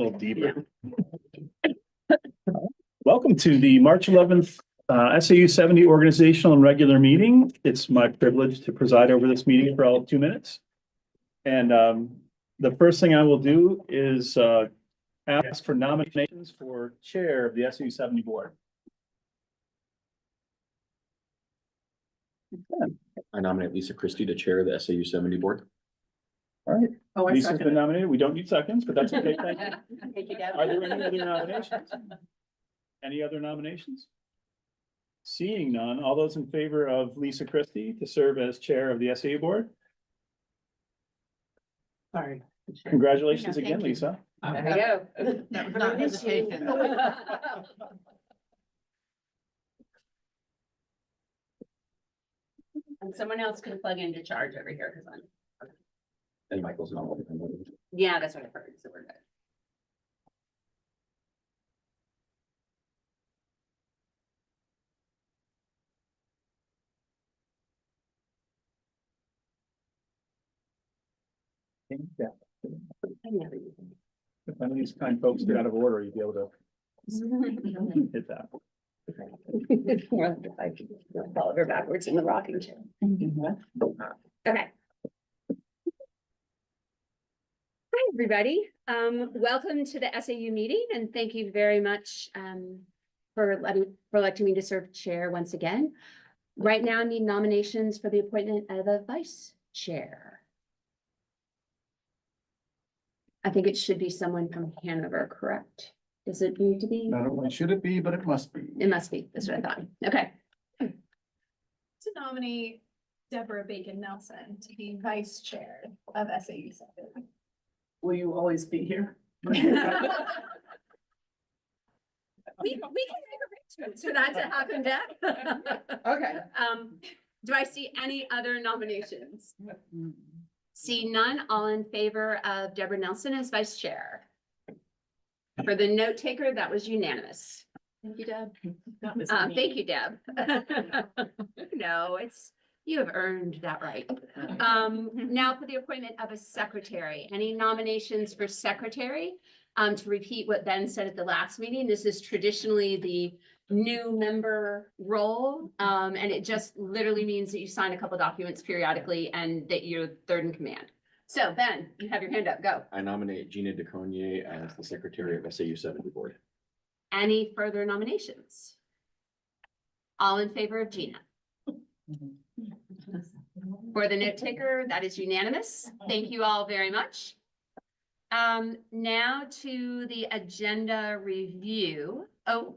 little deeper. Welcome to the March 11th SAU 70 organizational and regular meeting. It's my privilege to preside over this meeting for all 2 minutes. And the first thing I will do is ask for nominations for chair of the SAU 70 board. I nominate Lisa Christie to chair the SAU 70 board. All right. Oh, I Lisa's second been it. nominated. We don't need seconds, but that's okay. Thank you. Thank you, Deb. Are there any other nominations? Any other nominations? Seeing none, all those in favor of Lisa Christie to serve as chair of the SAU board? Sorry. Congratulations Yeah, again, thank you. Lisa. There we go. That was not hesitation. And someone else can plug into charge over here because I'm, And Michael's not one. yeah, that's what I've heard, so we're good. Yeah. I never use them. If any of these kind folks get out of order, you'd be able to hit that. More than if I could follow her backwards in the rocking chair. Okay. Hi, everybody. Welcome to the SAU meeting, and thank you very much for electing me to serve chair once again. Right now, I need nominations for the appointment of a vice chair. I think it should be someone from Hanover, correct? Does it need to be? Not only should it be, but it must be. It must be. That's what I thought. Okay. To nominate Deborah Bacon Nelson to be vice chair of SAU 7. Will you always be here? We can make arrangements for that to happen, Deb. Okay. Do I see any other nominations? See none, all in favor of Deborah Nelson as vice chair. For the note taker, that was unanimous. Thank you, Deb. That was me. Thank you, Deb. No, you have earned that right. Now for the appointment of a secretary. Any nominations for secretary? To repeat what Ben said at the last meeting, this is traditionally the new member role. And it just literally means that you sign a couple documents periodically and that you're third in command. So Ben, you have your hand up, go. I nominate Gina DeConier as the secretary of SAU 70 board. Any further nominations? All in favor of Gina? For the note taker, that is unanimous. Thank you all very much. Now to the agenda review. Oh,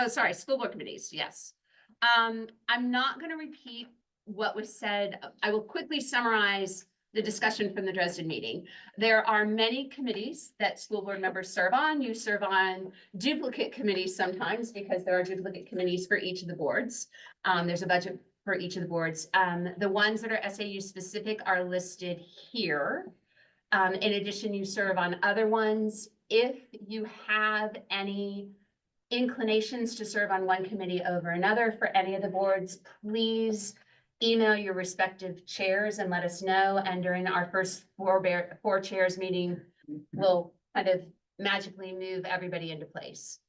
sorry, school board committees, yes. I'm not going to repeat what was said. I will quickly summarize the discussion from the Dresden meeting. There are many committees that school board members serve on. You serve on duplicate committees sometimes because there are duplicate committees for each of the boards. There's a budget for each of the boards. The ones that are SAU specific are listed here. In addition, you serve on other ones. If you have any inclinations to serve on one committee over another for any of the boards, please email your respective chairs and let us know. And during our first four chairs meeting, we'll kind of magically move everybody into place.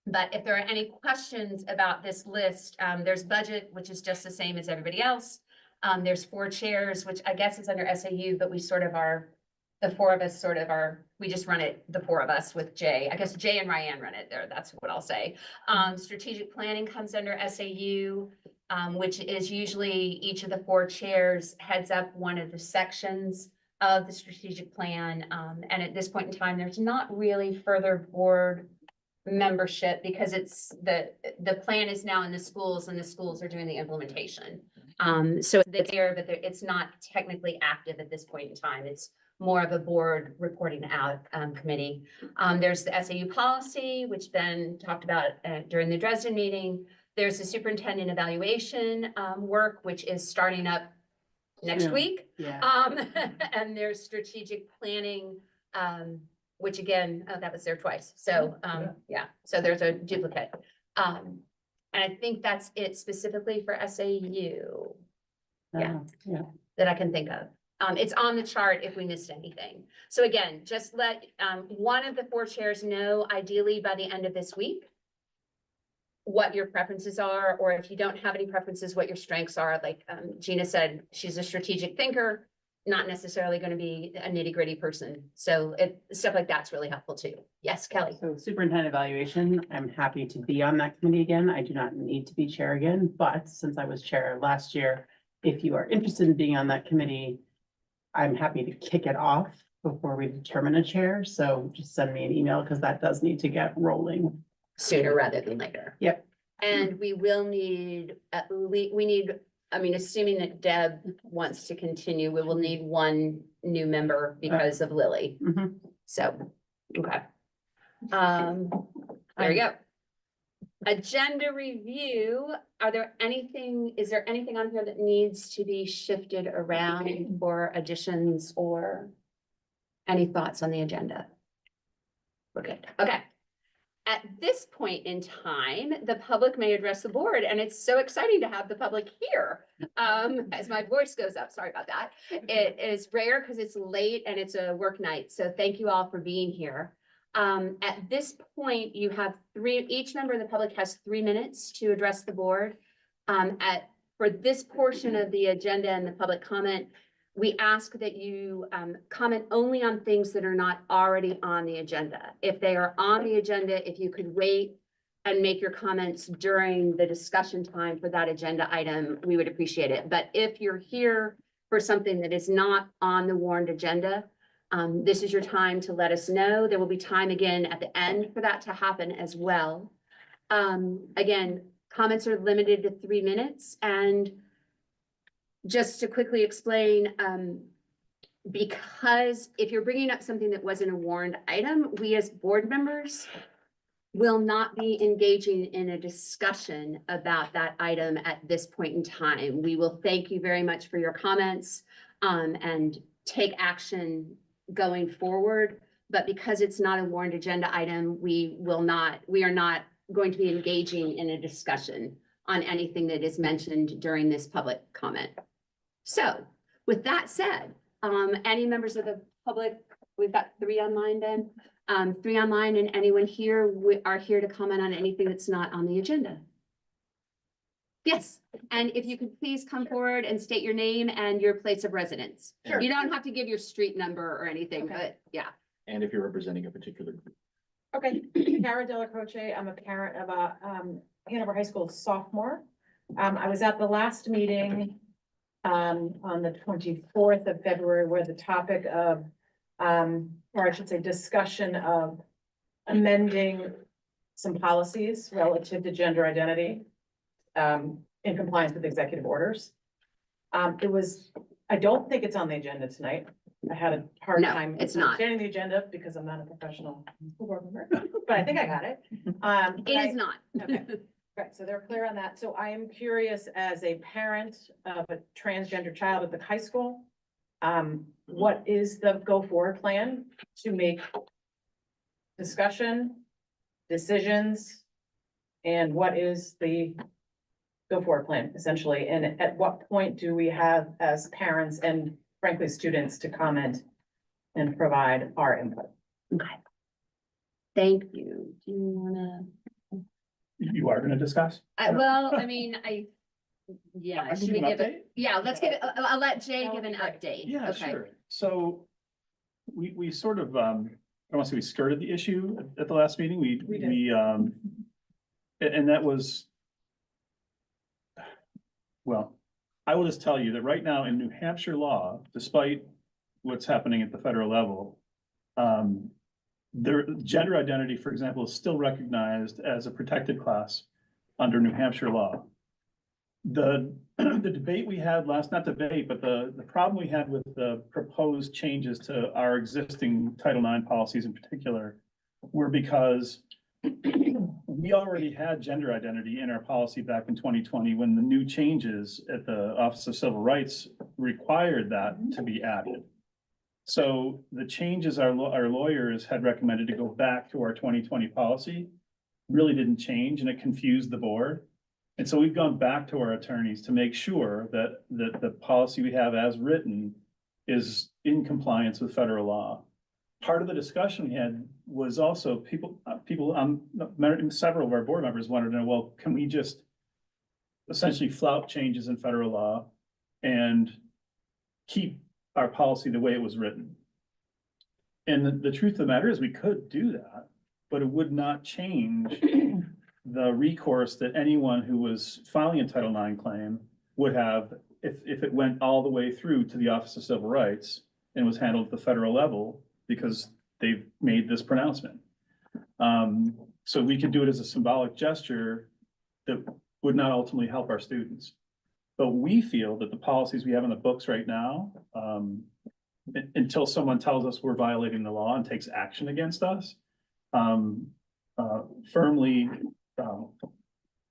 But if there are any questions about this list, there's budget, which is just the same as everybody else. There's 4 chairs, which I guess is under SAU, but we sort of are, the 4 of us sort of are, we just run it, the 4 of us with Jay. I guess Jay and Ryan run it there. That's what I'll say. Strategic planning comes under SAU, which is usually each of the 4 chairs heads up one of the sections of the strategic plan. And at this point in time, there's not really further board membership because it's the plan is now in the schools and the schools are doing the implementation. So it's there, but it's not technically active at this point in time. It's more of a board reporting out committee. There's the SAU policy, which Ben talked about during the Dresden meeting. There's the superintendent evaluation work, which is starting up next week. Yeah. And there's strategic planning, which again, that was there twice. So yeah, so there's a duplicate. And I think that's it specifically for SAU. Yeah, Yeah. that I can think of. It's on the chart if we missed anything. So again, just let, one of the 4 chairs know ideally by the end of this week what your preferences are, or if you don't have any preferences, what your strengths are. Like, Gina said, she's a strategic thinker, not necessarily going to be a nitty-gritty person. So stuff like that's really helpful too. Yes, Kelly. So superintendent evaluation, I'm happy to be on that committee again. I do not need to be chair again, but since I was chair last year, if you are interested in being on that committee, I'm happy to kick it off before we determine a chair. So just send me an email because that does need to get rolling. Sooner rather than later. Yep. And we will need, I mean, assuming that Deb wants to continue, we will need 1 new member because of Lily. Mhm. So, okay. There you go. Agenda review, is there anything on here that needs to be shifted around for additions or any thoughts on the agenda? We're good. Okay. At this point in time, the public may address the board, and it's so exciting to have the public here. As my voice goes up, sorry about that. It is rare because it's late and it's a work night, so thank you all for being here. At this point, you have each member of the public has 3 minutes to address the board. For this portion of the agenda and the public comment, we ask that you comment only on things that are not already on the agenda. If they are on the agenda, if you could wait and make your comments during the discussion time for that agenda item, we would appreciate it. But if you're here for something that is not on the warned agenda, this is your time to let us know. There will be time again at the end for that to happen as well. Again, comments are limited to 3 minutes, and just to quickly explain, because if you're bringing up something that wasn't a warned item, we as board members will not be engaging in a discussion about that item at this point in time. We will thank you very much for your comments and take action going forward. But because it's not a warned agenda item, we are not going to be engaging in a discussion on anything that is mentioned during this public comment. So with that said, any members of the public, we've got 3 online then, 3 online, and anyone here, we are here to comment on anything that's not on the agenda. Yes, and if you could please come forward and state your name and your place of residence. Sure. You don't have to give your street number or anything, Okay. but yeah. And if you're representing a particular group. Okay, Cara Della Croce, I'm a parent of a Hanover High School sophomore. I was at the last meeting on the 24th of February, where the topic of, or I should say, discussion of amending some policies relative to gender identity in compliance with executive orders. I don't think it's on the agenda tonight. I had a hard No, time. it's not. Understanding the agenda because I'm not a professional school board member, but I think I got it. But It is not. Okay. Right, so they're clear on that. So I am curious, as a parent of a transgender child at the high school, what is the go forward plan to make discussion, decisions, and what is the go forward plan essentially? And at what point do we have as parents and frankly students to comment and provide our input? Okay. Thank you. Do you wanna? You are gonna discuss? Well, I mean, yeah, I can should give we an give it? update? Yeah, let's give it, I'll let Jay That give would an be great. update. Yeah, Okay. sure. So we sort of, I don't want to say we skirted the issue at the last meeting. We did. And that was, well, I will just tell you that right now in New Hampshire law, despite what's happening at the federal level, their gender identity, for example, is still recognized as a protected class under New Hampshire law. The debate we had last, not debate, but the problem we had with the proposed changes to our existing Title IX policies in particular were because we already had gender identity in our policy back in 2020 when the new changes at the Office of Civil Rights required that to be added. So the changes our lawyers had recommended to go back to our 2020 policy really didn't change, and it confused the board. And so we've gone back to our attorneys to make sure that the policy we have as written is in compliance with federal law. Part of the discussion we had was also several of our board members wanted to know, well, can we just essentially flout changes in federal law and keep our policy the way it was written? And the truth of the matter is we could do that, but it would not change the recourse that anyone who was filing a Title IX claim would have if it went all the way through to the Office of Civil Rights and was handled at the federal level, because they've made this pronouncement. So we could do it as a symbolic gesture that would not ultimately help our students. But we feel that the policies we have in the books right now, until someone tells us we're violating the law and takes action against us, firmly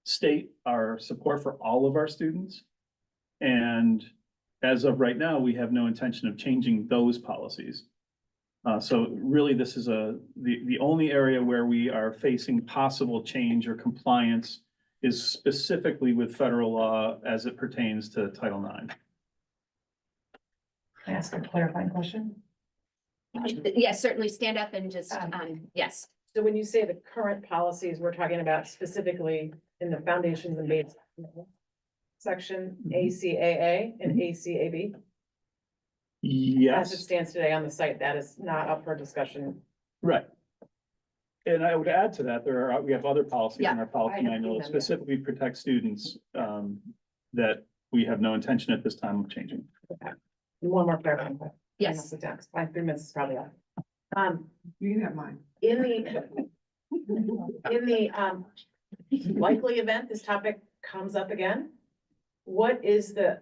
state our support for all of our students. And as of right now, we have no intention of changing those policies. So really, this is the only area where we are facing possible change or compliance is specifically with federal law as it pertains to Title IX. Can I ask a clarifying question? Yes, certainly stand up and just, yes. So when you say the current policies, we're talking about specifically in the foundations and base section, ACAA and ACAB? As it Yes, stands today on the site, that is not up for discussion. right. And I would add to that, we have other policies in our policy I have manual seen them, yeah. specifically protect students that we have no intention at this time of changing. One more clarifying question. Yes. Sit down, 'cause 3 minutes is probably up. You can have mine. In the likely event this topic comes up again, what is the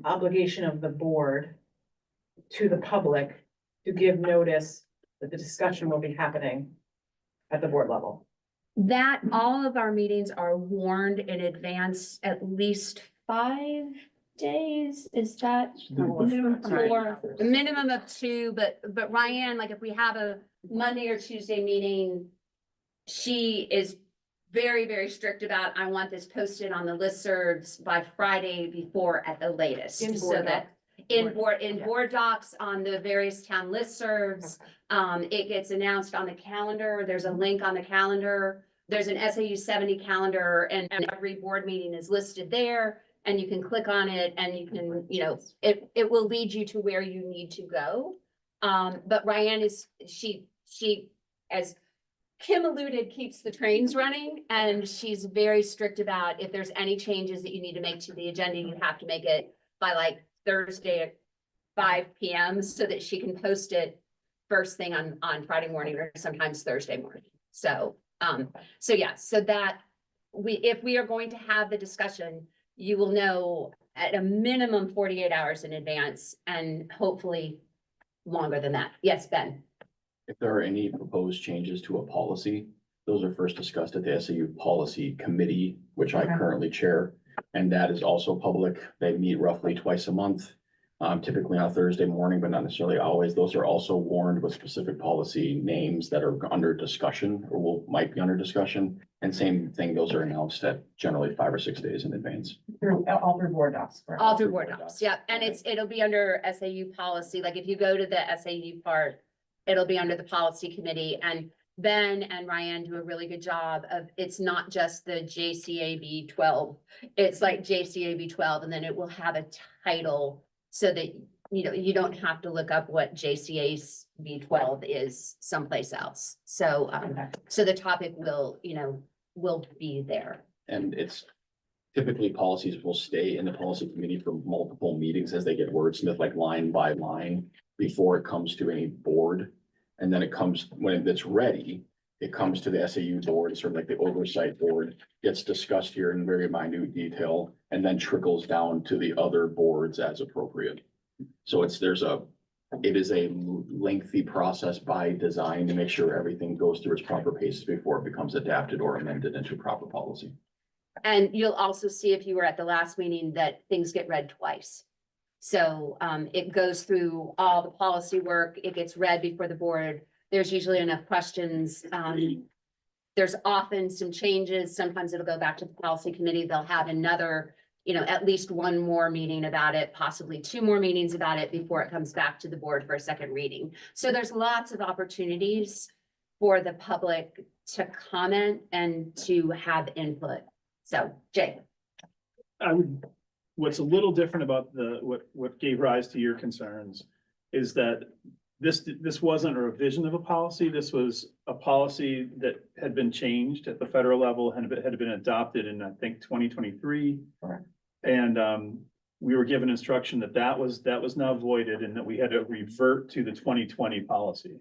obligation of the board to the public to give notice that the discussion will be happening at the board level? That all of our meetings are warned in advance at least 5 days, is that? Or a minimum of 2, but Ryan, like if we have a Monday or Tuesday meeting, she is very, very strict about, I want this posted on the listservs by Friday before at the latest. In So board that in board docs on the various town listservs, it gets announced on the calendar. There's a link on the calendar. There's an SAU 70 calendar and every board meeting is listed there. And you can click on it and you can, it will lead you to where you need to go. But Ryan she, as Kim alluded, keeps the trains running and she's very strict about if there's any changes that you need to make to the agenda, you have to make it by like Thursday at 5 p.m. so that she can post it first thing on Friday morning or sometimes Thursday morning. So that if we are going to have the discussion, you will know at a minimum 48 hours in advance and hopefully longer than that. Yes, Ben. If there are any proposed changes to a policy, those are first discussed at the SAU Policy Committee, which I Okay. currently chair. And that is also public. They meet roughly twice a month, typically on a Thursday morning, but not necessarily always. Those are also warned with specific policy names that are under discussion or might be under discussion. And same thing, those are announced at generally 5 or 6 days in advance. All through board docs. correct? All through board docs, yeah, and it'll be under SAU policy, like if you go to the SAU part, it'll be under the policy committee, and Ben and Ryan do a really good job of, it's not just the JCAB 12, it's like JCAB 12, and then it will have a title so that, you don't have to look up what JCAB 12 is someplace else, so, so the topic will be there. And it's typically policies will stay in the policy committee for multiple meetings as they get wordsmithed like line by line before it comes to any board. And then it comes, when it's ready, it comes to the SAU board, it's sort of like the oversight board, gets discussed here in very minute detail, and then trickles down to the other boards as appropriate. So it is a lengthy process by design to make sure everything goes through its proper paces before it becomes adapted or amended into proper policy. And you'll also see if you were at the last meeting that things get read twice. So it goes through all the policy work, it gets read before the board. There's usually enough questions. There's often some changes. Sometimes it'll go back to the policy committee. They'll have another at least one more meeting about it, possibly two more meetings about it before it comes back to the board for a second reading. So there's lots of opportunities for the public to comment and to have input. So, Jay. What's a little different about what gave rise to your concerns is that this wasn't a revision of a policy. This was a policy that had been changed at the federal level and had been adopted in, I think, 2023. Correct. And we were given instruction that was now voided and that we had to revert to the 2020 policy.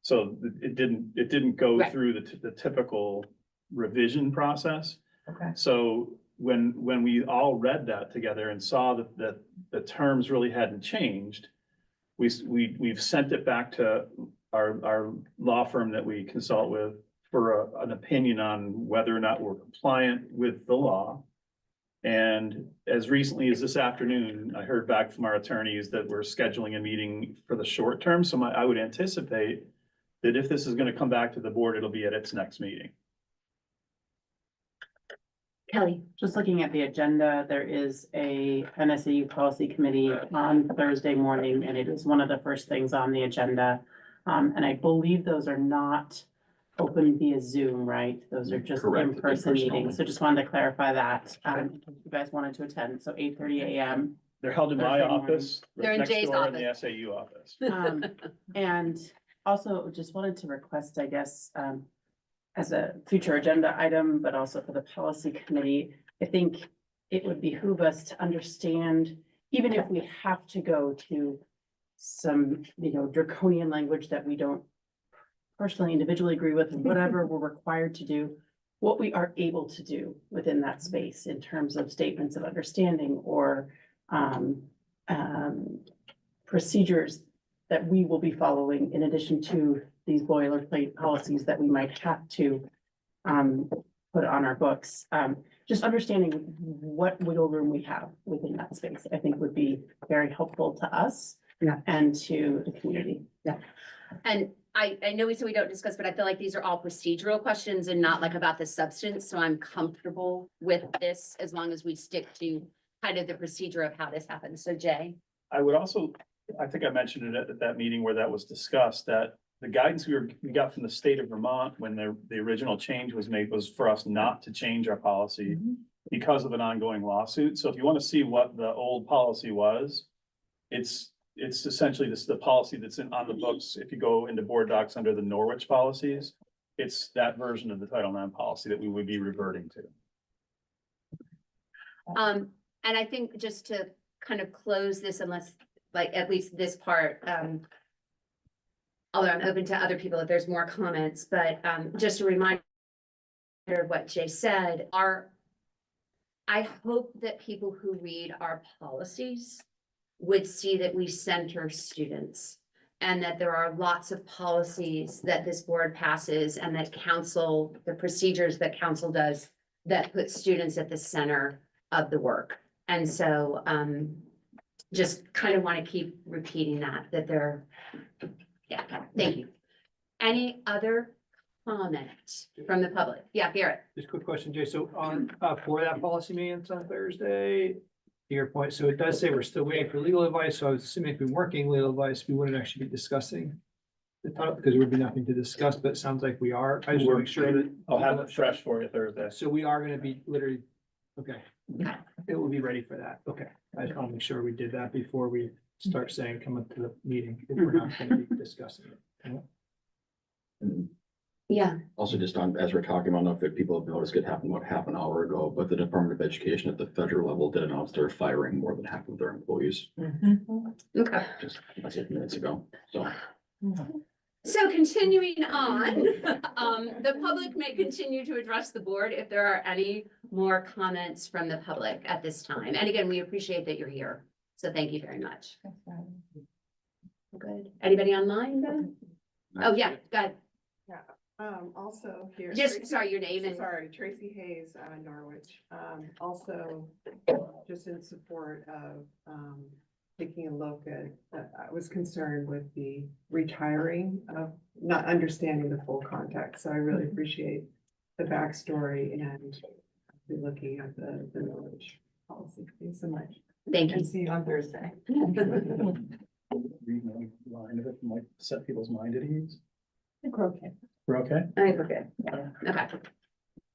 So it didn't go Right. through the typical revision process. Okay. So when we all read that together and saw that the terms really hadn't changed, we've sent it back to our law firm that we consult with for an opinion on whether or not we're compliant with the law. And as recently as this afternoon, I heard back from our attorneys that we're scheduling a meeting for the short term. So I would anticipate that if this is going to come back to the board, it'll be at its next meeting. Kelly. Just looking at the agenda, there is an SAU policy committee on Thursday morning, and it is one of the first things on the agenda. And I believe those are not open via Zoom, right? Those are just Correct, in-person in-person meetings. only. So just wanted to clarify that. If you guys wanted to attend, so 8:30 a.m. They're held in my Thursday morning. office. They're in next Jay's door in the SAU office. And also just wanted to request, I guess, as a future agenda item, but also for the policy committee, I think it would behoove us to understand, even if we have to go to some, draconian language that we don't personally, individually agree with, whatever we're required to do, what we are able to do within that space in terms of statements of understanding or procedures that we will be following in addition to these boilerplate policies that we might have to put on our books. Just understanding what wiggle room we have within that space, I think would be very helpful to us. Yeah. And to the community. And I know we said we don't discuss, but I feel like these are all procedural questions and not like about the substance. So I'm comfortable with this as long as we stick to kind of the procedure of how this happens. So Jay. I would also, I think I mentioned it at that meeting where that was discussed, that the guidance we got from the state of Vermont when the original change was made was for us not to change our policy because of an ongoing lawsuit. So if you want to see what the old policy was, it's essentially the policy that's on the books. If you go into board docs under the Norwich policies, it's that version of the Title IX policy that we would be reverting to. And I think just to kind of close this, unless like at least this part, although I'm open to other people if there's more comments, but just a reminder of what Jay said, I hope that people who read our policies would see that we center students and that there are lots of policies that this board passes and that council, the procedures that council does that put students at the center of the work. And so just kind of want to keep repeating that they're, yeah, thank you. Any other comment from the public? Yeah, Garrett. Just a quick question, Jay. So on, for that policy meeting, it's on Thursday, to your point, so it does say we're still waiting for legal advice. So I was assuming if we're working legal advice, we wouldn't actually be discussing the title because there would be nothing to discuss, but it sounds like we are. I just want to make sure that. I'll have it fresh for you Thursday. So we are going to be literally, okay. It will be ready for that. Okay. I just want to make sure we did that before we start saying, come up to the meeting if we're not going to be discussing it. And Yeah. also just on, as we're talking about, I don't know if people have noticed, it happened about half an hour ago, but the Department of Education at the federal level did announce they're firing more than half of their employees, Okay. just that's 8 minutes ago, so. So continuing on, the public may continue to address the board if there are any more comments from the public at this time. And again, we appreciate that you're here. So thank you very much. Good. Anybody online then? Oh, yeah, go ahead. Also here. Just, Tracy- sorry, your name and, Sorry, Tracy Hayes, Norwich. Also, just in support of, taking a look at, I was concerned with the retiring of, not understanding the full context. So I really appreciate the backstory and be looking at the knowledge policy. Thanks so much. Thank you. And see you on Thursday. Read my line of it, might set people's mind at ease. We're okay. We're okay? I think we're good. Okay.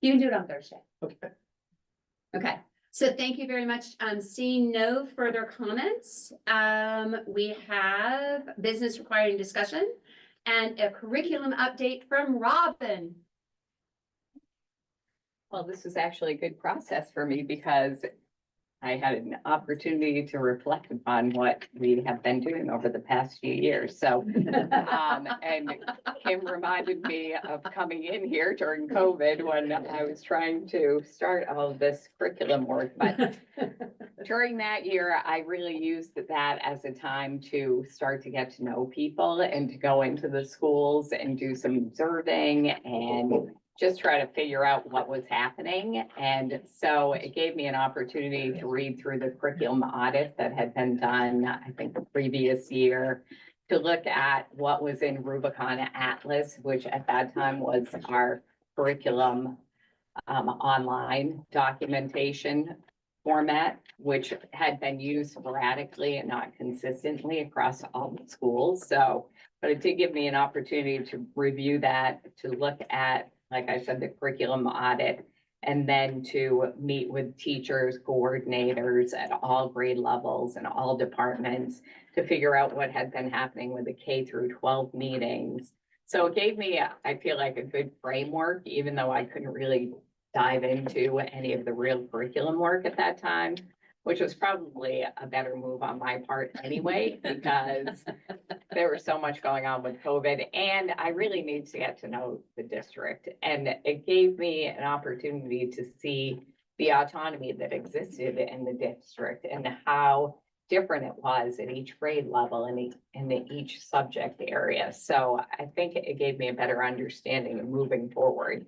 You can do it on Thursday. Okay. Okay, so thank you very much. Seeing no further comments, we have business requiring discussion and a curriculum update from Robin. Well, this was actually a good process for me because I had an opportunity to reflect upon what we have been doing over the past few years. So, and Kim reminded me of coming in here during COVID when I was trying to start all of this curriculum work. But during that year, I really used that as a time to start to get to know people and to go into the schools and do some observing and just try to figure out what was happening. And so it gave me an opportunity to read through the curriculum audit that had been done, I think the previous year, to look at what was in Rubicon Atlas, which at that time was our curriculum online documentation format, which had been used sporadically and not consistently across all the schools. So, but it did give me an opportunity to review that, to look at, like I said, the curriculum audit, and then to meet with teachers, coordinators at all grade levels and all departments to figure out what had been happening with the K through 12 meetings. So it gave me, I feel like, a good framework, even though I couldn't really dive into any of the real curriculum work at that time, which was probably a better move on my part anyway, because there was so much going on with COVID, and I really need to get to know the district. And it gave me an opportunity to see the autonomy that existed in the district and how different it was at each grade level and in each subject area. So I think it gave me a better understanding of moving forward.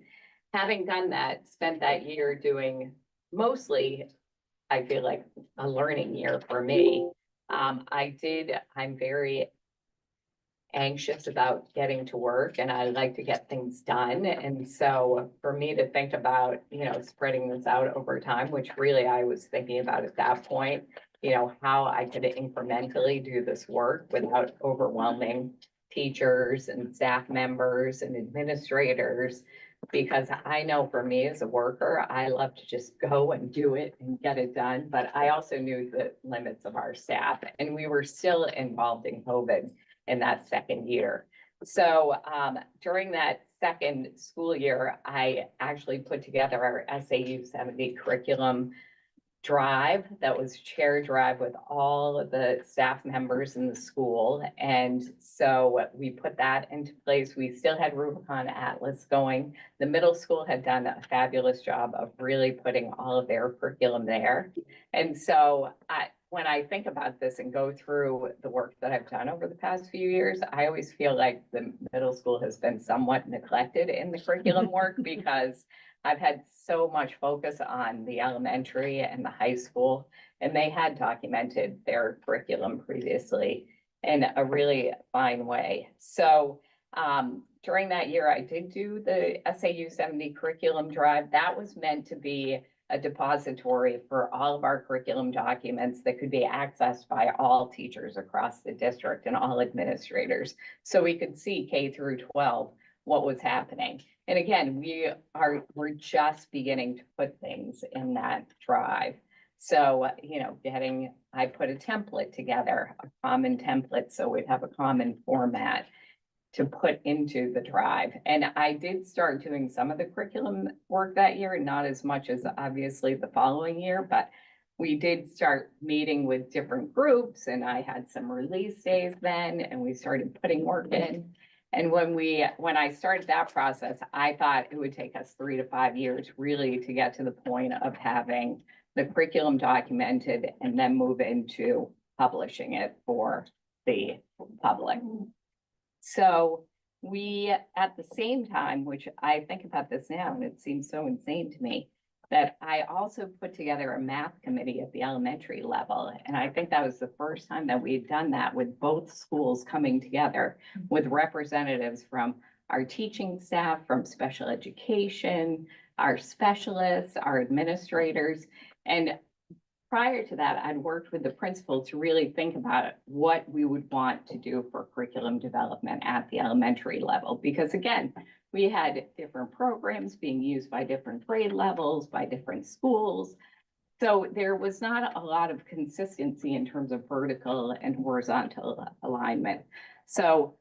Having done that, spent that year doing mostly, I feel like, a learning year for me. I'm very anxious about getting to work and I like to get things done. And so for me to think about, spreading this out over time, which really I was thinking about at that point, how I could incrementally do this work without overwhelming teachers and staff members and administrators. Because I know for me as a worker, I love to just go and do it and get it done. But I also knew the limits of our staff, and we were still involved in COVID in that second year. So during that second school year, I actually put together our SAU 70 curriculum drive that was chair drive with all of the staff members in the school. And so we put that into place. We still had Rubicon Atlas going. The middle school had done a fabulous job of really putting all of their curriculum there. And so when I think about this and go through the work that I've done over the past few years, I always feel like the middle school has been somewhat neglected in the curriculum work because I've had so much focus on the elementary and the high school, and they had documented their curriculum previously in a really fine way. So during that year, I did do the SAU 70 curriculum drive. That was meant to be a depository for all of our curriculum documents that could be accessed by all teachers across the district and all administrators. So we could see K through 12 what was happening. And again, we're just beginning to put things in that drive. So, I put a template together, a common template, so we'd have a common format to put into the drive. And I did start doing some of the curriculum work that year, not as much as obviously the following year, but we did start meeting with different groups, and I had some release days then, and we started putting work in. And when I started that process, I thought it would take us 3 to 5 years really to get to the point of having the curriculum documented and then move into publishing it for the public. So we, at the same time, which I think about this now, and it seems so insane to me, that I also put together a math committee at the elementary level. And I think that was the first time that we'd done that with both schools coming together with representatives from our teaching staff, from special education, our specialists, our administrators. And prior to that, I'd worked with the principal to really think about what we would want to do for curriculum development at the elementary level. Because again, we had different programs being used by different grade levels, by different schools. So there was not a lot of consistency in terms of vertical and horizontal alignment. So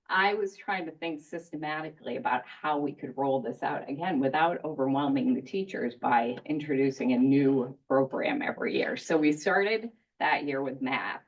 I was trying to think systematically about how we could roll this out, again, without overwhelming the teachers by introducing a new program every year. So we started that year with math,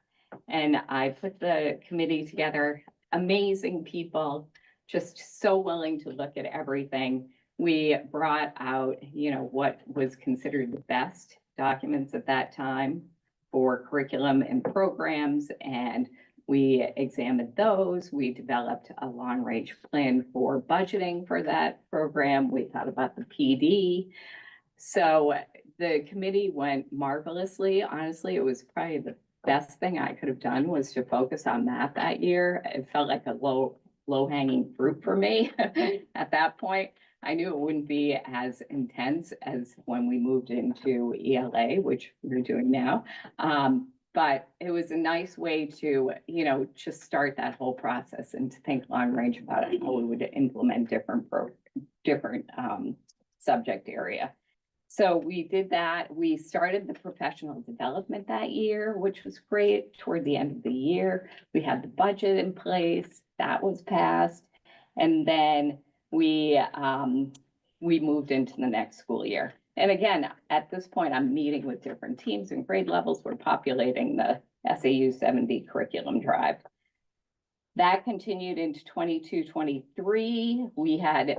and I put the committee together, amazing people, just so willing to look at everything. We brought out, what was considered the best documents at that time for curriculum and programs, and we examined those. We developed a long-range plan for budgeting for that program. We thought about the PD. So the committee went marvelously. Honestly, it was probably the best thing I could have done was to focus on math that year. It felt like a low-hanging fruit for me at that point. I knew it wouldn't be as intense as when we moved into ELA, which we're doing now. But it was a nice way to, just start that whole process and to think long range about how we would implement different subject area. So we did that. We started the professional development that year, which was great. Toward the end of the year, we had the budget in place, that was passed. And then we moved into the next school year. And again, at this point, I'm meeting with different teams and grade levels. We're populating the SAU 70 curriculum drive. That continued into 22-23.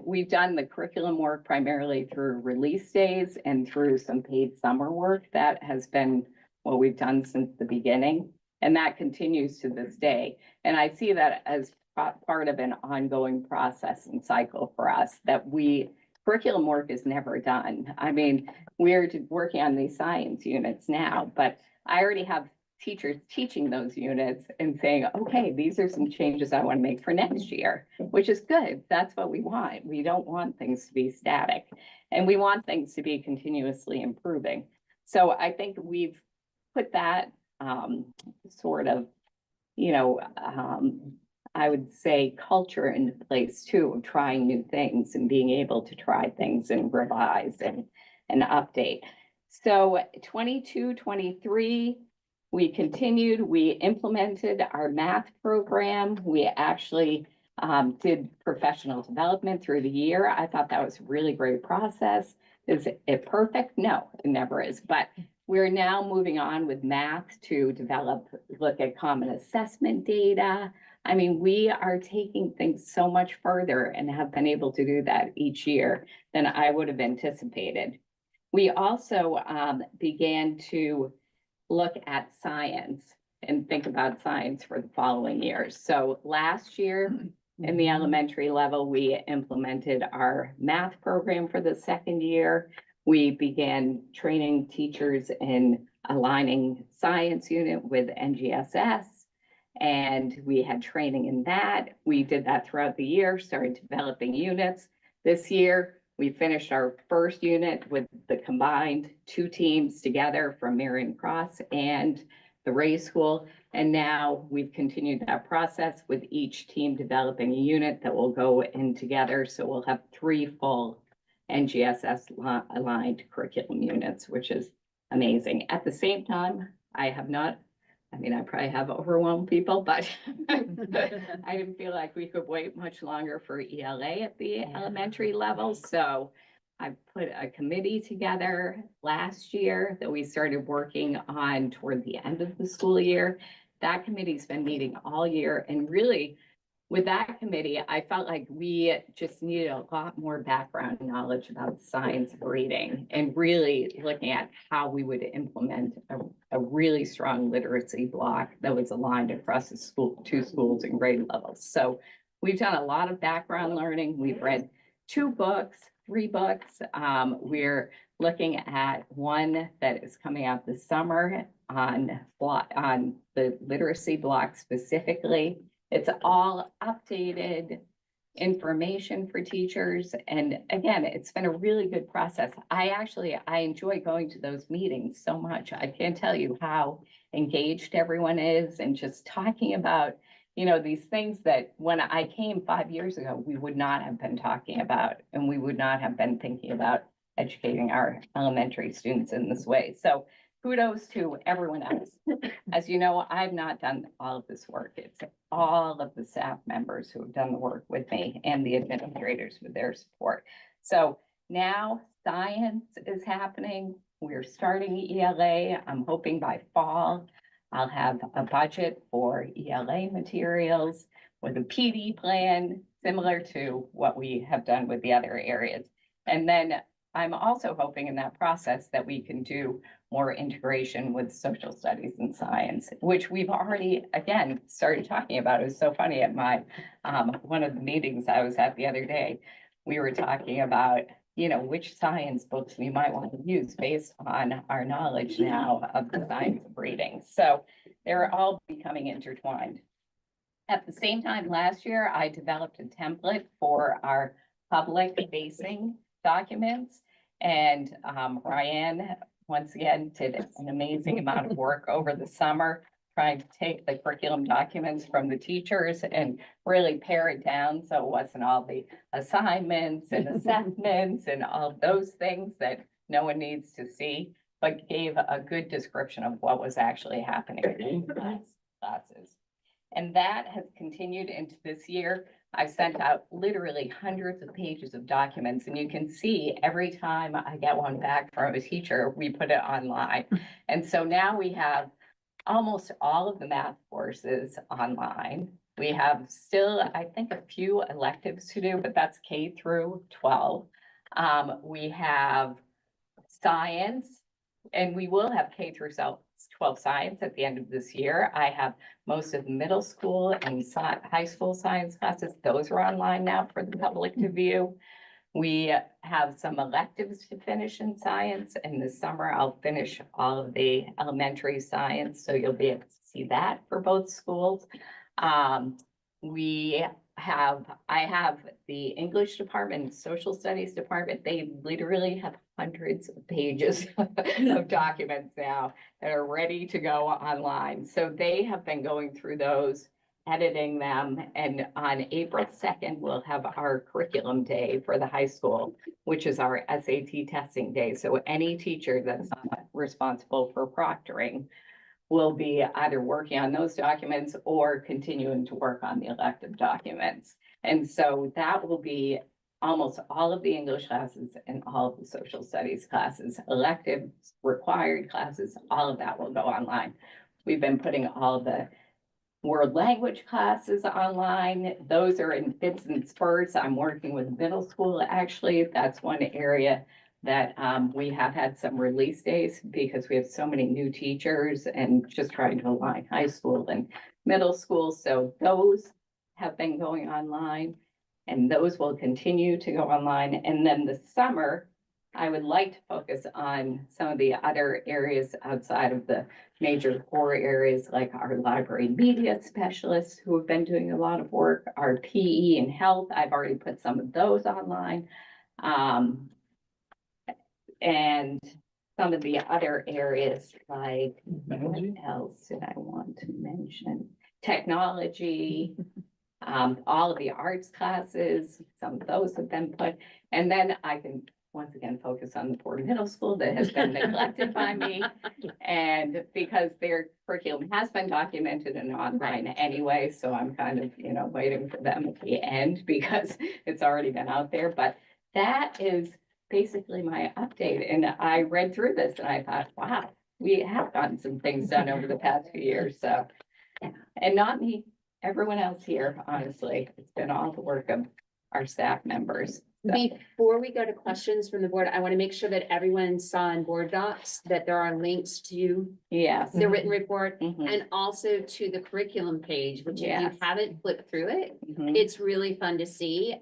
We've done the curriculum work primarily through release days and through some paid summer work. That has been what we've done since the beginning, and that continues to this day. And I see that as part of an ongoing process and cycle for us, that curriculum work is never done. I mean, we're working on these science units now, but I already have teachers teaching those units and saying, okay, these are some changes I want to make for next year, which is good. That's what we want. We don't want things to be static, and we want things to be continuously improving. So I think we've put that sort of, I would say culture into place too, of trying new things and being able to try things and revise and update. So 22-23, we continued, we implemented our math program. We actually did professional development through the year. I thought that was a really great process. Is it perfect? No, it never is. But we're now moving on with math to look at common assessment data. I mean, we are taking things so much further and have been able to do that each year than I would have anticipated. We also began to look at science and think about science for the following years. So last year in the elementary level, we implemented our math program for the second year. We began training teachers in aligning science unit with NGSS. And we had training in that. We did that throughout the year, started developing units. This year, we finished our first unit with the combined 2 teams together from Marion Cross and the Ray School. And now we've continued that process with each team developing a unit that will go in together. So we'll have 3 full NGSS aligned curriculum units, which is amazing. At the same time, I probably have overwhelmed people, but I didn't feel like we could wait much longer for ELA at the elementary level. So I put a committee together last year that we started working on toward the end of the school year. That committee's been meeting all year, and really with that committee, I felt like we just needed a lot more background knowledge about science of reading and really looking at how we would implement a really strong literacy block that was aligned across the 2 schools and grade levels. So we've done a lot of background learning. We've read 2 books, 3 books. We're looking at one that is coming out this summer on the literacy block specifically. It's all updated information for teachers. And again, it's been a really good process. I enjoy going to those meetings so much. I can't tell you how engaged everyone is and just talking about, these things that when I came 5 years ago, we would not have been talking about, and we would not have been thinking about educating our elementary students in this way. So kudos to everyone else. As you know, I've not done all of this work. It's all of the staff members who have done the work with me and the administrators with their support. So now science is happening. We're starting ELA. I'm hoping by fall, I'll have a budget for ELA materials with a PD plan, similar to what we have done with the other areas. And then I'm also hoping in that process that we can do more integration with social studies and science, which we've already, again, started talking about. It was so funny at my, one of the meetings I was at the other day, we were talking about, which science books we might want to use based on our knowledge now of the science of reading. So they're all becoming intertwined. At the same time, last year, I developed a template for our public facing documents. And Ryan, once again, did an amazing amount of work over the summer, trying to take the curriculum documents from the teachers and really pare it down. So it wasn't all the assignments and assessments and all of those things that no one needs to see, but gave a good description of what was actually happening in classes. And that has continued into this year. I've sent out literally hundreds of pages of documents, and you can see every time I get one back from a teacher, we put it online. And so now we have almost all of the math courses online. We have still, I think, a few electives to do, but that's K through 12. We have science, and we will have K through 12 science at the end of this year. I have most of middle school and high school science classes. Those are online now for the public to view. We have some electives to finish in science, and this summer I'll finish all of the elementary science, so you'll be able to see that for both schools. I have the English department, social studies department. They literally have hundreds of pages of documents now that are ready to go online. So they have been going through those, editing them, and on April 2nd, we'll have our curriculum day for the high school, which is our SAT testing day. So any teacher that's not responsible for proctoring will be either working on those documents or continuing to work on the elective documents. And so that will be almost all of the English classes and all of the social studies classes, electives, required classes, all of that will go online. We've been putting all the world language classes online. Those are in bits and spurts. I'm working with middle school. Actually, that's one area that we have had some release days because we have so many new teachers and just trying to align high school and middle school. So those have been going online, and those will continue to go online. And then the summer, I would like to focus on some of the other areas outside of the major core areas, like our library media specialists who have been doing a lot of work, our PE and health. I've already put some of those online. And some of the other areas, like what else did I want to mention? Technology, all of the arts classes, some of those have been put. And then I can once again focus on the poor middle school that has been neglected by me. And because their curriculum has been documented and online anyway, so I'm kind of, waiting for them at the end because it's already been out there. But that is basically my update. And I read through this and I thought, wow, we have gotten some things done over the past few years. So, and not me, everyone else here, honestly, it's been all the work of our staff members. So. Before we go to questions from the board, I want to make sure that everyone saw in board docs that there are links to Yes. the written report Mhm. and also to the curriculum page, which if you Yes. haven't flipped through it, Mhm. it's really fun to see.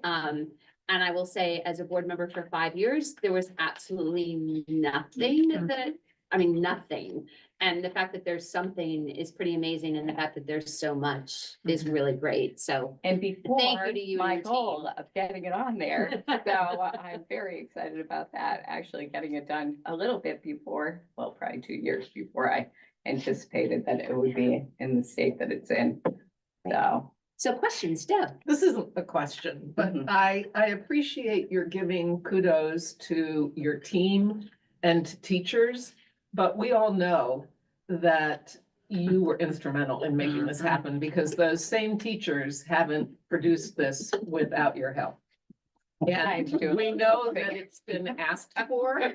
And I will say, as a board member for 5 years, there was absolutely nothing that I mean, nothing. And the fact that there's something is pretty amazing, and the fact that there's so much is really great, so. And before you to you and my your goal team. of getting it on there, so I'm very excited about that, actually getting it done a little bit before, well, probably 2 years before I anticipated that it would be in the state that it's in. So, So questions, Deb? This isn't a question, but Mhm. I appreciate your giving kudos to your team and to teachers. But we all know that you were instrumental in making this happen because those same teachers haven't produced this without your help. Trying to do And a we little know something. that it's been asked for.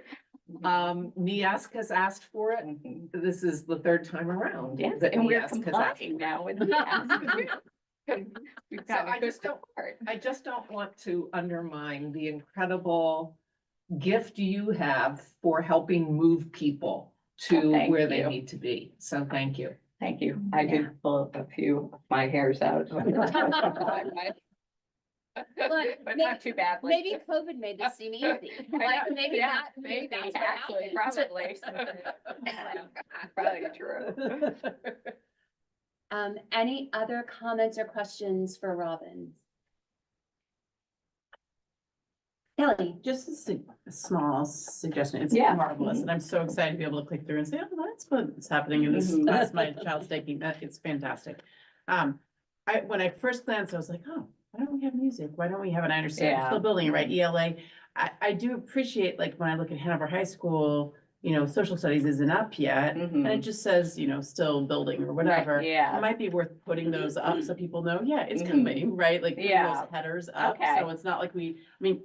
NIASC has asked for it. mhm. This is the third time around. Yes, that and we're NIASC has asked complying for it. now with the ask. We've So got I a good just don't- support. I just don't want to undermine the incredible gift you have for helping move people to thank where they you. need to be. So thank you. Thank you. I did pull a few of my hairs out. But not too badly. Maybe COVID made this seem easy. Like, maybe Yeah, that, maybe, that's what actually, happened. Probably true. Any other comments or questions for Robin? Kelly? Just a small suggestion. It's Yeah. marvelous, and I'm so excited to be able to click through and say, oh, that's what's happening in this Mhm. class my child's taking. That it's fantastic. When I first glanced, I was like, oh, why don't we have music? Why don't we have, and I understand we're Yeah. still building it, right? ELA. I do appreciate, like, when I look at Hanover High School, social studies isn't up yet. And it Mhm. just says, still building or whatever. Yeah. It might be worth putting those up so people know, yeah, it's Mhm. coming, right? Like putting Yeah. those headers up. Okay. So it's not like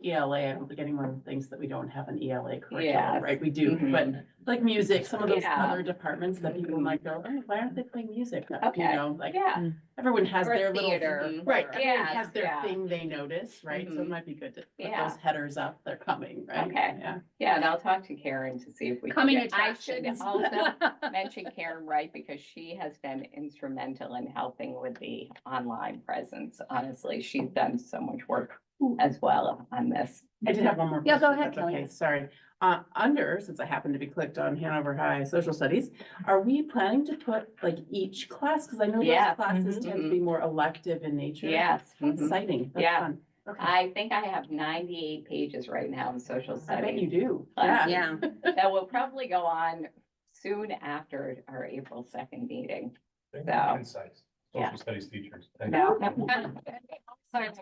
ELA, I don't think anyone thinks that we don't have an ELA curriculum, Yes. right? We do, Mhm. but like music, some of those Yeah. other departments that people Mhm. might go, oh, why aren't they playing music? Okay. Like Yeah. everyone has Or their little. theater. Right, or- everyone has Yes, their yeah. thing they notice, right? So it Mhm. might be good to put Yeah. those headers up, they're coming, right? Okay. Yeah. Yeah, and I'll talk to Karen to see if we. can Coming get- I should attractions. also mention Karen Wright because she has been instrumental in helping with the online presence. Honestly, she's done so much work as well on this. I did have one more. Yeah, go question, ahead, if that's Kelly. Okay, sorry. Since I happen to be clicked on Hanover High Social Studies, are we planning to put like each class? Because I know those Yes. classes Mhm. tend to be more elective in nature. Yes. How Mhm. exciting. That's Yeah. fun. Okay. I think I have 98 pages right now in social I bet you studies. do. Yeah. Yeah. That will probably go on soon after our April 2nd meeting. So, Insights, Yeah. social studies teachers. Thank no. Right? Right,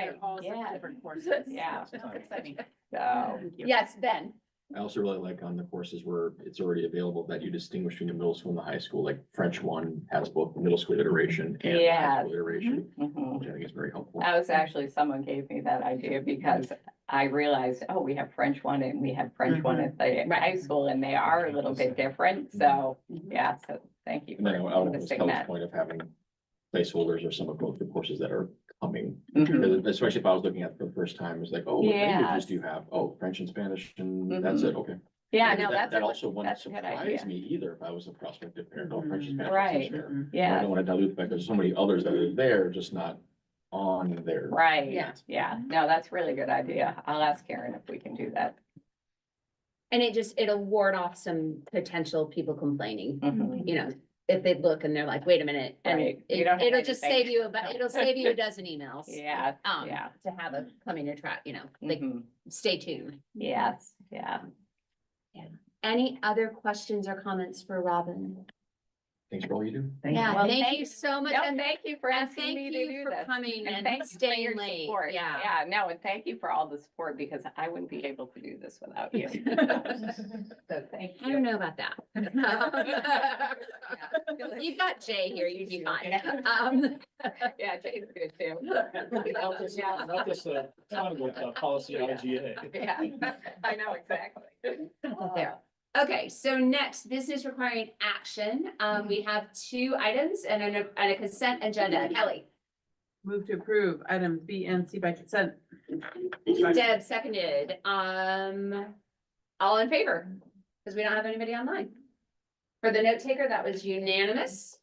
They're all such yeah. different courses. Yeah. That's exciting. So, Thank you. Yes, Ben. I also really like on the courses where it's already available that you distinguish between the middle school and the high school, like French one has both the middle school iteration and the high Yes. school iteration, mhm. which I think is very helpful. That was actually, someone gave me that idea because I realized, oh, we have French one and we have French one at the high school and they are a little bit different. So, yeah, so thank you And then I for would listing Kelly's that. point of having placeholders or some of both the courses that are coming. Mhm. Because especially if I was looking at it for the first time, it's like, oh, what languages Yes. do you have? Oh, French and Spanish and that's it, okay. Yeah, Maybe no, that's. That also wouldn't that's a good idea. surprise me either if I was a prospective parent, oh, French and Spanish. Right. is fair. Mhm. I Yeah, don't want to dilute the fact there's so many others that are there, just not on there. right. Yeah. Yeah, no, that's a really good idea. I'll ask Karen if we can do that. And it'll ward off some potential people complaining, Mhm. if they look and they're like, wait a minute. And Right. You don't have it'll just anything. save you it'll save you a dozen emails. Yeah, yeah. To have a coming attract, like, Mhm. stay tuned. Yes, yeah. Any other questions or comments for Robin? Thanks for all you do. Yeah, Well, thank you so much. No, And thank you for and asking thank me to you do for this. coming and thank you for staying your late. support. Yeah. Yeah, no, and thank you for all the support because I wouldn't be able to do this without you. So thank I don't you. know about that. You've got Jay here, you'd be fine. Yeah, Jay's good too. Not just policy IGA. Yeah, I know exactly. There. Okay, so next, business requiring action. We have 2 items and a consent agenda. Kelly, Move to approve items B and C by consent. Deb seconded. All in favor? Because we don't have anybody online. For the note taker, that was unanimous.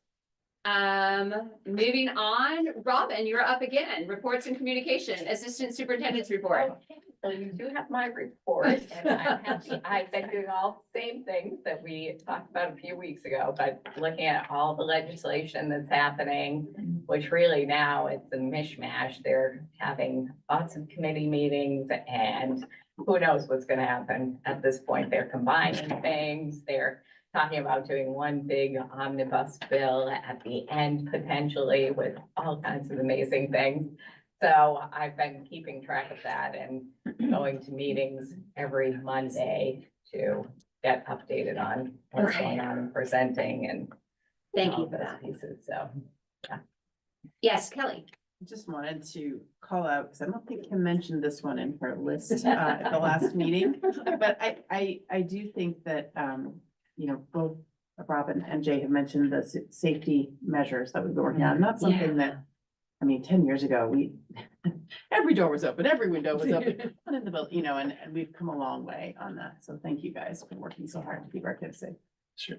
Moving on, Robin, you're up again. Reports and communication, Assistant Superintendent's report. So you do have my report, and I'm happy, I've been doing all the same things that we talked about a few weeks ago, but looking at all the legislation that's happening, which really now it's a mishmash. They're having lots of committee meetings, and who knows what's gonna happen at this point. They're combining things, they're talking about doing one big omnibus bill at the end potentially with all kinds of amazing things. So I've been keeping track of that and going to meetings every Monday to get updated on what's going on and presenting and. Thank you all for those that. Pieces, so. Yes, Kelly. Just wanted to call out, because I don't think Kim mentioned this one in her list at the last meeting. But I do think that, you know, both Robin and Jay have mentioned the safety measures that we've been working on. Not something that, I mean, 10 years ago, every door was open, every window was open, in the building, you know, and we've come a long way on that. So thank you guys for working so hard to keep our kids safe. Sure.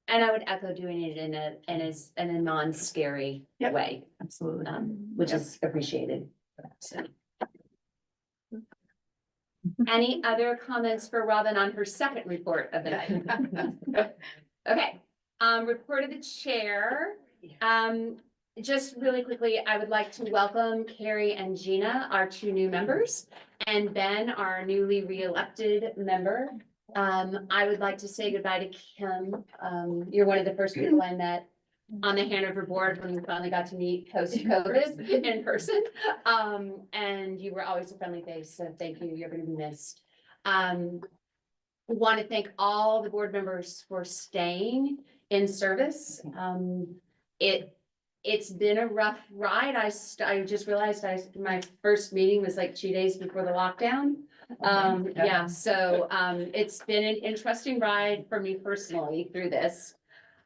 And I would echo doing it in a non-scary Yep. way, Absolutely. which is appreciated. So. Any other comments for Robin on her second report of the night? Okay, report of the chair. Just really quickly, I would like to welcome Carrie and Gina, our two new members, and Ben, our newly re-elected member. I would like to say goodbye to Kim. You're one of the first people I met on the Hanover board when we finally got to meet post-COVID in person. And you were always a friendly face, so thank you. You're gonna be missed. Want to thank all the board members for staying in service. It's been a rough ride. I just realized my first meeting was like 2 days before the lockdown. Yeah, so, it's been an interesting ride for me personally through this.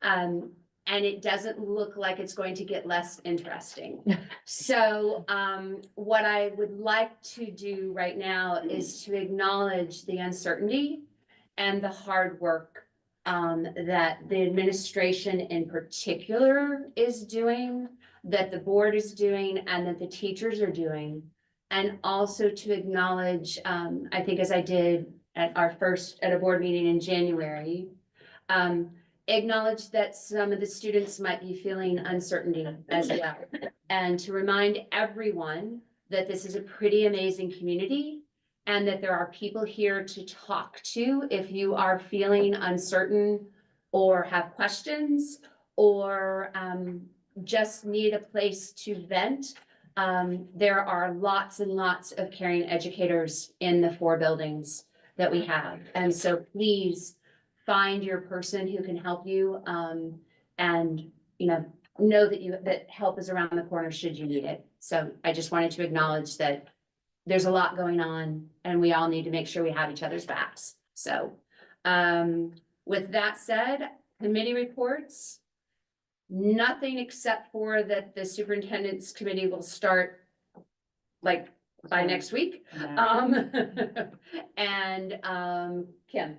And it doesn't look like it's going to get less interesting. So, what I would like to do right now is to acknowledge the uncertainty and the hard work that the administration in particular is doing, that the board is doing, and that the teachers are doing. And also to acknowledge, I think as I did at a board meeting in January, acknowledge that some of the students might be feeling uncertainty as well. And to remind everyone that this is a pretty amazing community and that there are people here to talk to if you are feeling uncertain or have questions or just need a place to vent. There are lots and lots of caring educators in the 4 buildings that we have. And so please find your person who can help you and know that help is around the corner should you need it. So I just wanted to acknowledge that there's a lot going on and we all need to make sure we have each other's backs. So with that said, committee reports, nothing except for that the superintendent's committee will start like by next week. And Kim.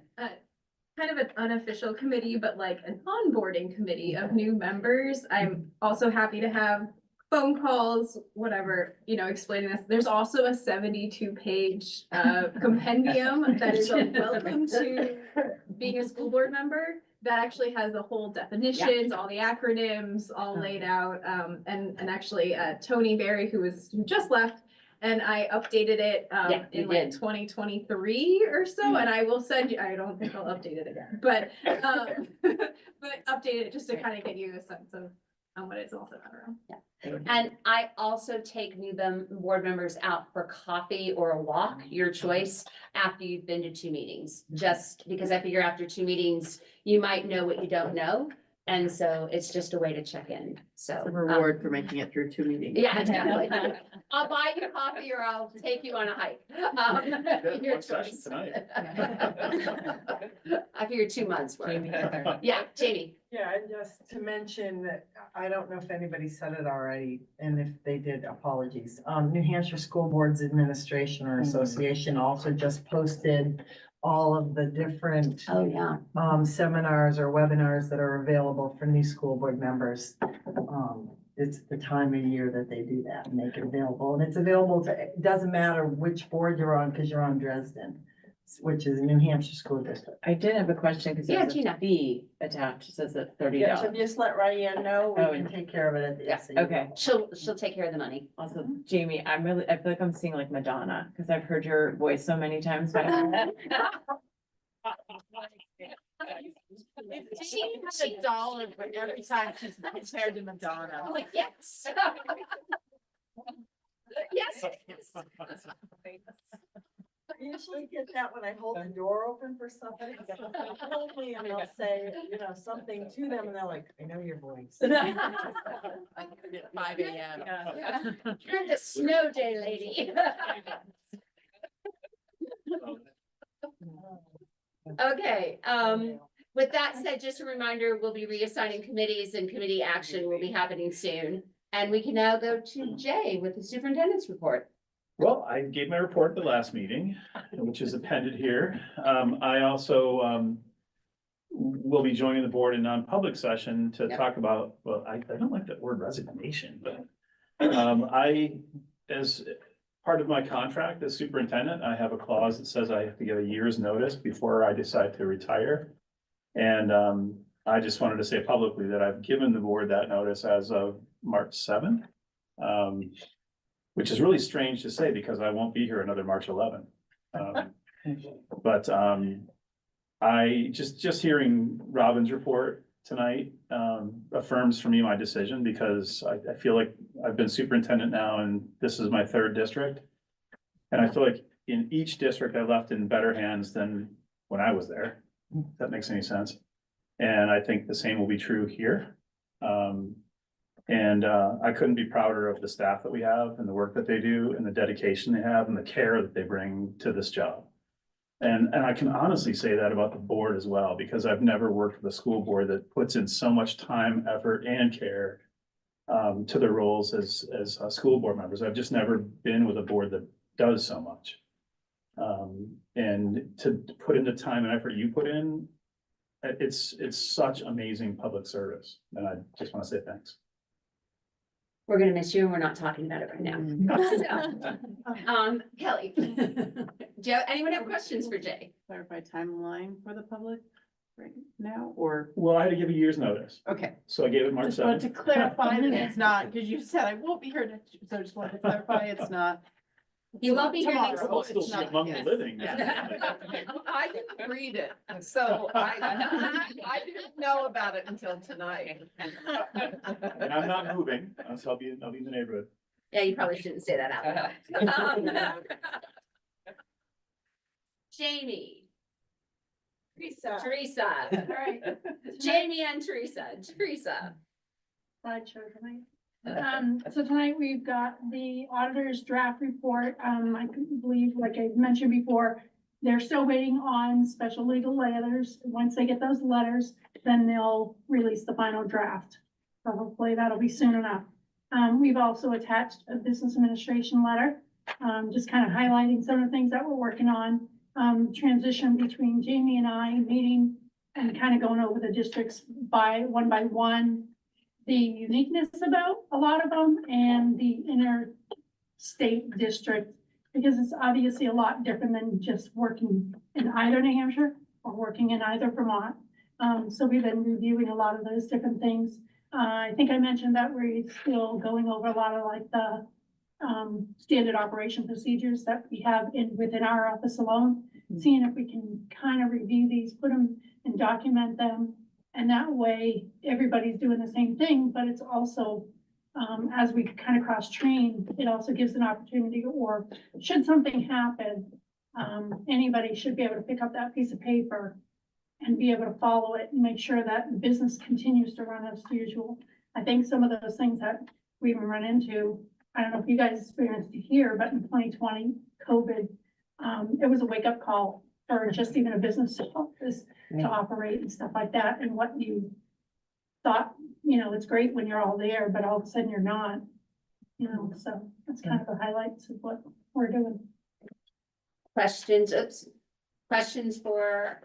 Kind of an unofficial committee, but like an onboarding committee of new members. I'm also happy to have phone calls, whatever, explaining this. There's also a 72-page compendium that is a welcome to being a school board member. That actually has the whole definitions, all the acronyms, all laid out. And actually Tony Berry, who just left, and I updated it in like 2023 or so, and I will send you, I don't think I'll update it again, but updated it just to kind of get you a sense of what it's also around. And I also take new board members out for coffee or a walk, your choice, after you've been to 2 meetings. Just because I figure after 2 meetings, you might know what you don't know. And so it's just a way to check in. So It's a reward for making it through 2 meetings. yeah, exactly. I'll buy you coffee or I'll take you on a hike. Your choice. I figured 2 months worth. Yeah, Jamie. Yeah, and just to mention that, I don't know if anybody said it already, and if they did, apologies. New Hampshire School Boards Administration or Association also just posted all of the different Oh, yeah. seminars or webinars that are available for new school board members. it's the time of year that they do that and make it available. And it's available to, it doesn't matter which board you're on, because you're on Dresden, which is New Hampshire School District. I did have a question because Yeah, there's Tina. a fee attached, it says it's $30. Yeah, so just let Ryan know, we Oh, can take care of it at the Yeah, SAU. Okay. She'll take care of the money. Also, Jamie, I feel like I'm seeing like Madonna, because I've heard your voice so many times. By She a dollar for every time she's compared to Madonna. I'm like, yes. Yes. I usually get that when I hold the door open for somebody. Only, and I'll say, something to them, and they're like, I know your voice. 5 a.m. You're the snow day lady. Okay, with that said, just a reminder, we'll be reassigning committees and committee action will be happening soon. And we can now go to Jay with the superintendent's report. Well, I gave my report at the last meeting, which is appended here. I also will be joining the board in non-public session to Yep. talk about, well, I don't like that word resignation, but as part of my contract as superintendent, I have a clause that says I have to give a year's notice before I decide to retire. And I just wanted to say publicly that I've given the board that notice as of March 7th. Which is really strange to say because I won't be here another March 11th. But I just hearing Robin's report tonight affirms for me my decision because I feel like I've been superintendent now and this is my third district. And I feel like in each district I left in better hands than when I was there, if that makes any sense. And I think the same will be true here. And I couldn't be prouder of the staff that we have and the work that they do and the dedication they have and the care that they bring to this job. And I can honestly say that about the board as well, because I've never worked with a school board that puts in so much time, effort and care to their roles as school board members. I've just never been with a board that does so much. And to put in the time and effort you put in, it's such amazing public service. And I just want to say thanks. We're gonna miss you and we're not talking about it right now. So, Kelly. Joe, anyone have questions for Jay? Clarify timeline for the public right now, or, Well, I had to give a year's notice, okay. so I gave it March Just wanted 7th. to clarify that it's not, because you said I won't be here next, so I just wanted to clarify it's not. You won't be here next Tomorrow. I'll still be among the living. I didn't read it, so I didn't know about it until tonight. And I'm not moving, so I'll be in the neighborhood. Yeah, you probably shouldn't say that out loud. Jamie, Teresa, All right. Jamie and Teresa. Slideshow tonight. So tonight we've got the auditor's draft report. I believe, like I mentioned before, they're still waiting on special legal letters. Once they get those letters, then they'll release the final draft. So hopefully that'll be soon enough. We've also attached a business administration letter, just kind of highlighting some of the things that we're working on. Transition between Jamie and I meeting and kind of going over the districts by one, the uniqueness about a lot of them and the interstate district, because it's obviously a lot different than just working in either New Hampshire or working in either Vermont. So we've been reviewing a lot of those different things. I think I mentioned that we're still going over a lot of like the standard operation procedures that we have within our office alone, seeing if we can kind of review these, put them and document them. And that way everybody's doing the same thing, but it's also, as we kind of cross train, it also gives an opportunity, or should something happen, anybody should be able to pick up that piece of paper and be able to follow it and make sure that the business continues to run as usual. I think some of those things that we even run into, I don't know if you guys experienced it here, but in 2020, COVID, it was a wake-up call for just even a business to operate and stuff like that, and what you thought, it's great when you're all there, but all of a sudden you're not, so that's kind of the highlights of what we're doing. Questions for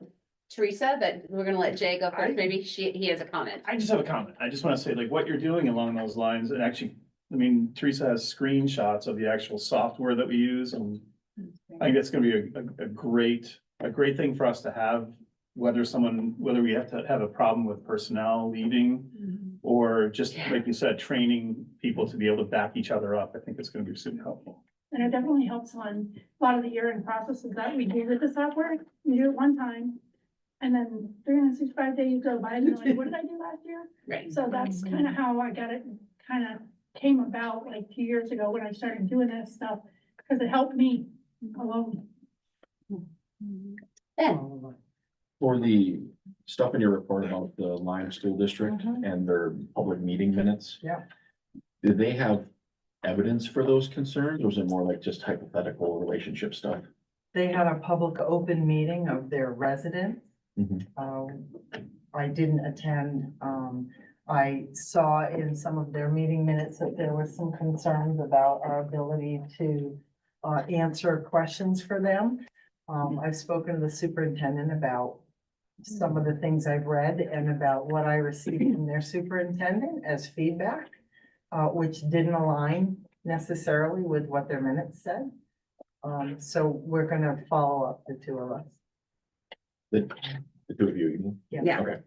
Teresa, but we're gonna let Jay go first. Maybe he has a comment. I just have a comment. I just want to say, like, what you're doing along those lines, and actually, I mean, Teresa has screenshots of the actual software that we use, and I think that's gonna be a great thing for us to have, whether we have to have a problem with personnel leaving, or just, like you said, training people to be able to back each other up. I think it's gonna be super helpful. And it definitely helps on a lot of the year-end processes that we do with the software. We do it one time. And then 365 days go by and you're like, what did I do last year? Right. So that's kind of how I got it, kind of came about like 2 years ago when I started doing that stuff, because it helped me alone. Ben, For the stuff in your report about the Lime School District and their public meeting minutes. Yeah. Did they have evidence for those concerns, or was it more like just hypothetical relationship stuff? They had a public open meeting of their residents. Mhm. I didn't attend. I saw in some of their meeting minutes that there was some concerns about our ability to answer questions for them. I've spoken to the superintendent about some of the things I've read and about what I received from their superintendent as feedback, which didn't align necessarily with what their minutes said. So we're gonna follow up, the two of us. The two of you, you mean? Yeah. Okay,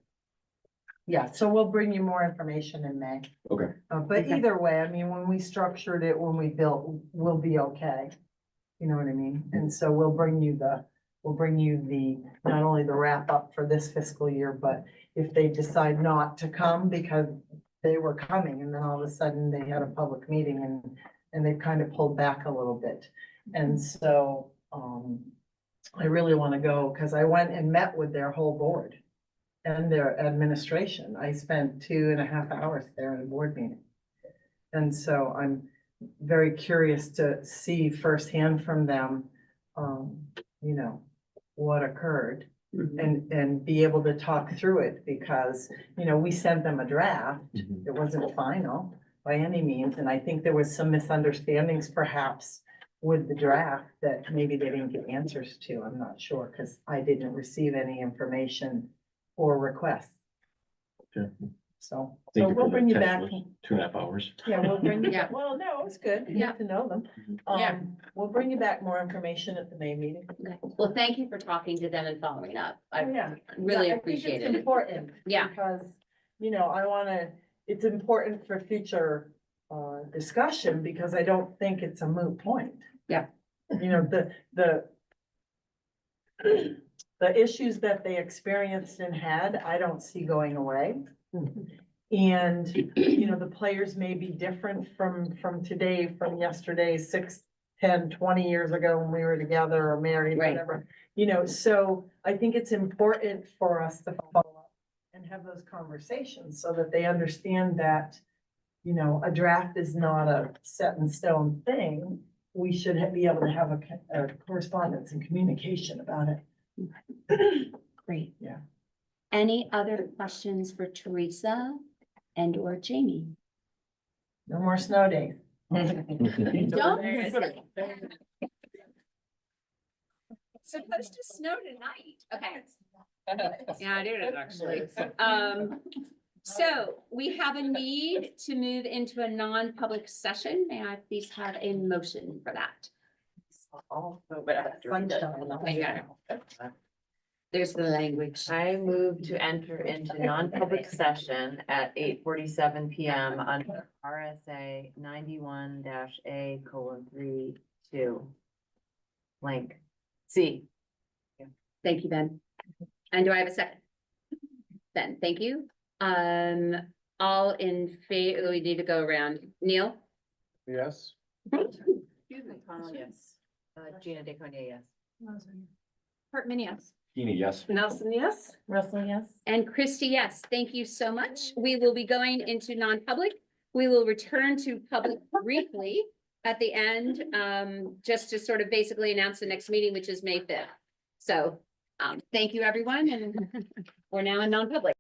Yeah, so we'll bring you more information in May. okay. But either way, I mean, when we structured it, when we built, we'll be okay. You know what I mean? And so we'll bring you the, not only the wrap up for this fiscal year, but if they decide not to come because they were coming and then all of a sudden they had a public meeting and they've kind of pulled back a little bit. And so, I really want to go because I went and met with their whole board and their administration. I spent 2.5 hours there at a board meeting. And so I'm very curious to see firsthand from them, you know, what occurred and be able to talk through it because, you know, we sent them a draft. It wasn't final by any means. And I think there was some misunderstandings perhaps with the draft that maybe they didn't get answers to. I'm not sure because I didn't receive any information or requests. Okay. So Thank you we'll for bring the you back. 2.5 hours. Yeah, we'll bring you, Yeah. well, no, it's good. You Yeah. get to know them. Yeah. We'll bring you back more information at the May meeting. okay. Well, thank you for talking to them and following up. I Yeah. really Yeah, I think appreciate it's it. important. Yeah. Because, you know, it's important for future discussion because I don't think it's a moot point. Yeah. You know, the issues that they experienced and had, I don't see going away. And, you know, the players may be different from today, from yesterday, 6, 10, 20 years ago when we were together or married, Right. whatever. You know, so I think it's important for us to follow up and have those conversations so that they understand that, you know, a draft is not a set in stone thing. We should be able to have a correspondence and communication about it. Great. Yeah. Any other questions for Teresa and or Jamie? No more snow days. Don't. It's supposed to snow tonight. Okay. Yeah, I did it actually. So we have a need to move into a non-public session. May I please have a motion for that? Sunshine. There's the language. I move to enter into non-public session at 8:47 PM under RSA 91-A:3(2). Blank. C. Thank you, Ben. And do I have a second? Ben, thank you. All in favor, we need to go around. Neil? Yes. Excuse me, Connell, yes. Gina DeConia, yes. Hartman, yes. Tina, yes. Nelson, yes? Russell, yes. And Christy, yes. Thank you so much. We will be going into non-public. We will return to public briefly at the end, just to sort of basically announce the next meeting, which is May 5th. So, thank you, everyone, and we're now in non-public.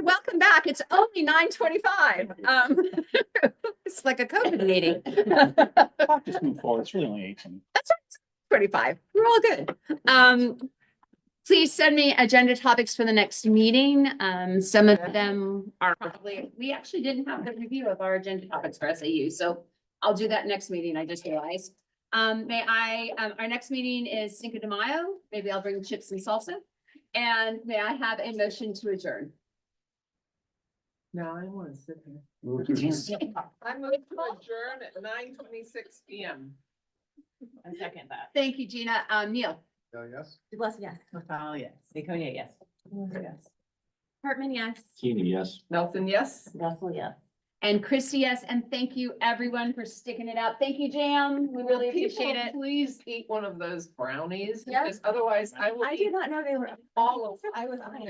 welcome back. It's only 9:25. It's like a COVID meeting. Clock just moved forward. It's really only 18. 25. We're all good. Please send me agenda topics for the next meeting. Some of them are probably, we actually didn't have the review of our agenda topics for SAU, so I'll do that next meeting. I just realized. Our next meeting is Cinco de Mayo. Maybe I'll bring chips and salsa. And may I have a motion to adjourn? No, I want to sit here. Move to adjourn. I move to adjourn at 9:26 PM. I second that. Thank you, Gina. Neil. Yes. Dublin, yes. Oh, yes. Laconia, yes. Yes. Hartman, yes. Keeney, yes. Nelson, yes? Russell, yes. And Christy, yes. And thank you everyone for sticking it out. Thank you, Jam. We really People, appreciate it. please eat one of those brownies, Yeah. because otherwise I will I eat did not know they were. all of I was on it.